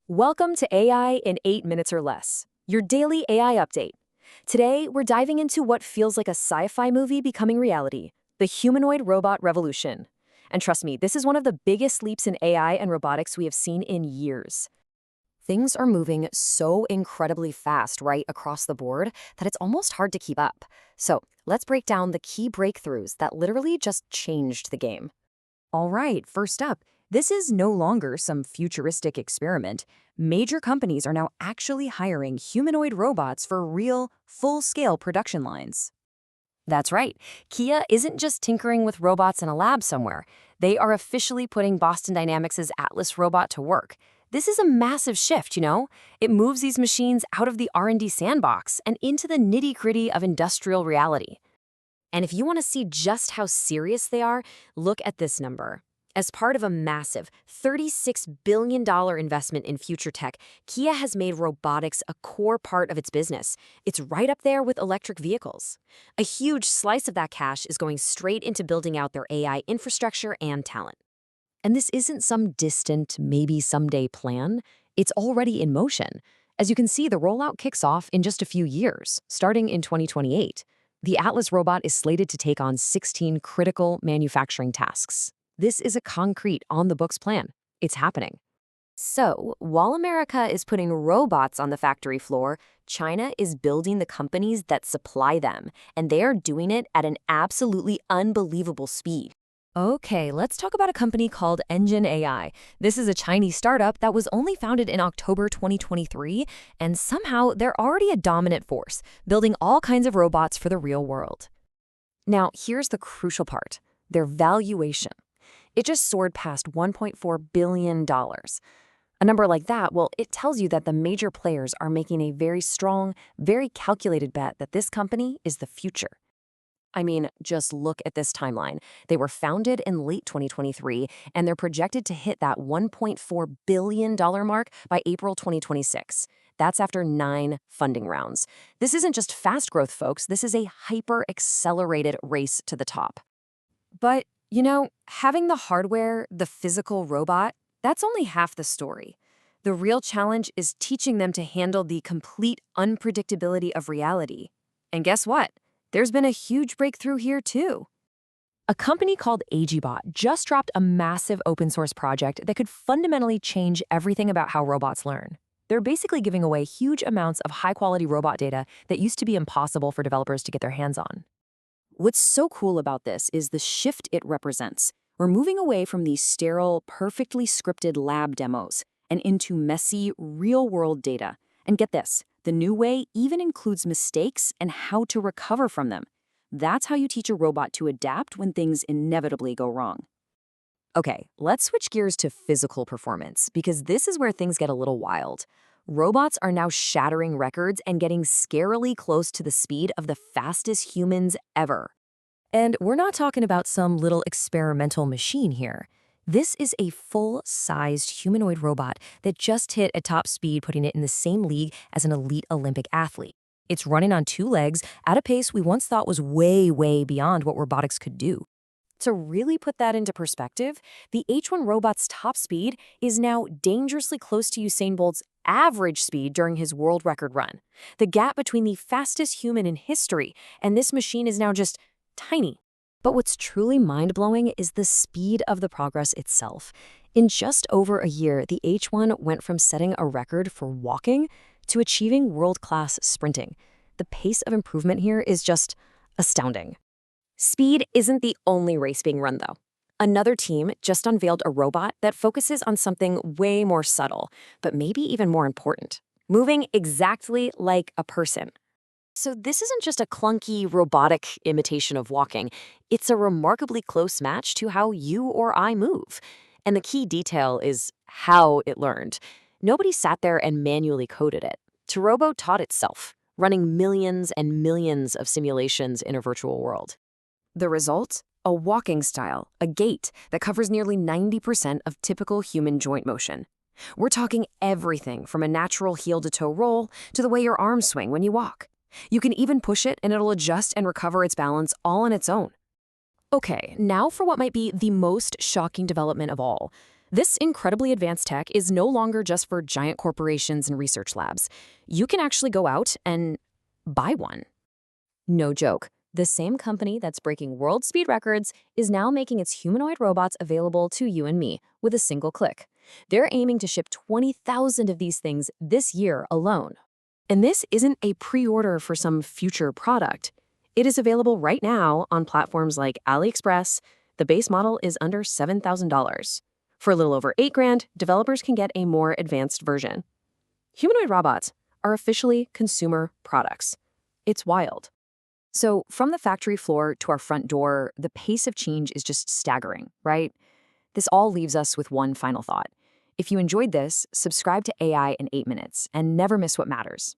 Welcome to AI in 8 minutes or less, your daily AI update. Today, we're diving into what feels like a sci-fi movie becoming reality, the humanoid robot revolution. And trust me, this is one of the biggest leaps in AI and robotics we have seen in years. Things are moving so incredibly fast right across the board that it's almost hard to keep up. So, let's break down the key breakthroughs that literally just changed the game. All right, first up, this is no longer some futuristic experiment. Major companies are now actually hiring humanoid robots for real, full-scale production lines. That's right. Kia isn't just tinkering with robots in a lab somewhere. They are officially putting Boston Dynamics' Atlas robot to work. This is a massive shift, you know? It moves these machines out of the R&D sandbox and into the nitty-gritty of industrial reality. And if you want to see just how serious they are, look at this number. As part of a massive $36 billion investment in future tech, Kia has made robotics a core part of its business. It's right up there with electric vehicles. A huge slice of that cash is going straight into building out their AI infrastructure and talent. And this isn't some distant, maybe someday plan. It's already in motion. As you can see, the rollout kicks off in just a few years, starting in 2028. The Atlas robot is slated to take on 16 critical manufacturing tasks. This is a concrete, on-the-books plan. It's happening. So, while America is putting robots on the factory floor, China is building the companies that supply them, and they are doing it at an absolutely unbelievable speed. Okay, let's talk about a company called Engine AI. This is a Chinese startup that was only founded in October 2023, and somehow they're already a dominant force, building all kinds of robots for the real world. Now, here's the crucial part, their valuation. It just soared past $1.4 billion. A number like that, well, it tells you that the major players are making a very strong, very calculated bet that this company is the future. I mean, just look at this timeline. They were founded in late 2023, and they're projected to hit that $1.4 billion mark by April 2026. That's after 9 funding rounds. This isn't just fast growth, folks. This is a hyper-accelerated race to the top. But, you know, having the hardware, the physical robot, that's only half the story. The real challenge is teaching them to handle the complete unpredictability of reality. And guess what? There's been a huge breakthrough here, too. A company called AGBot just dropped a massive open-source project that could fundamentally change everything about how robots learn. They're basically giving away huge amounts of high-quality robot data that used to be impossible for developers to get their hands on. What's so cool about this is the shift it represents. We're moving away from these sterile, perfectly scripted lab demos and into messy, real-world data. And get this, the new way even includes mistakes and how to recover from them. That's how you teach a robot to adapt when things inevitably go wrong. Okay, let's switch gears to physical performance, because this is where things get a little wild. Robots are now shattering records and getting scarily close to the speed of the fastest humans ever. And we're not talking about some little experimental machine here. This is a full-sized humanoid robot that just hit a top speed, putting it in the same league as an elite Olympic athlete. It's running on 2 legs at a pace we once thought was way, way beyond what robotics could do. To really put that into perspective, the H1 robot's top speed is now dangerously close to Usain Bolt's average speed during his world record run. The gap between the fastest human in history and this machine is now just tiny. But what's truly mind-blowing is the speed of the progress itself. In just over a year, the H1 went from setting a record for walking to achieving world-class sprinting. The pace of improvement here is just astounding. Speed isn't the only race being run, though. Another team just unveiled a robot that focuses on something way more subtle, but maybe even more important, moving exactly like a person. So this isn't just a clunky, robotic imitation of walking. It's a remarkably close match to how you or I move. And the key detail is how it learned. Nobody sat there and manually coded it. Turobo taught itself, running millions and millions of simulations in a virtual world. The result? A walking style, a gait that covers nearly 90% of typical human joint motion. We're talking everything from a natural heel-to-toe roll to the way your arms swing when you walk. You can even push it and it'll adjust and recover its balance all on its own. Okay, now for what might be the most shocking development of all. This incredibly advanced tech is no longer just for giant corporations and research labs. You can actually go out and buy one. No joke. The same company that's breaking world speed records is now making its humanoid robots available to you and me with a single click. They're aiming to ship 20,000 of these things this year alone. And this isn't a pre-order for some future product. It is available right now on platforms like AliExpress. The base model is under $7,000. For a little over $8,000, developers can get a more advanced version. Humanoid robots are officially consumer products. It's wild. So, from the factory floor to our front door, the pace of change is just staggering, right? This all leaves us with one final thought. If you enjoyed this, subscribe to AI in 8 minutes and never miss what matters.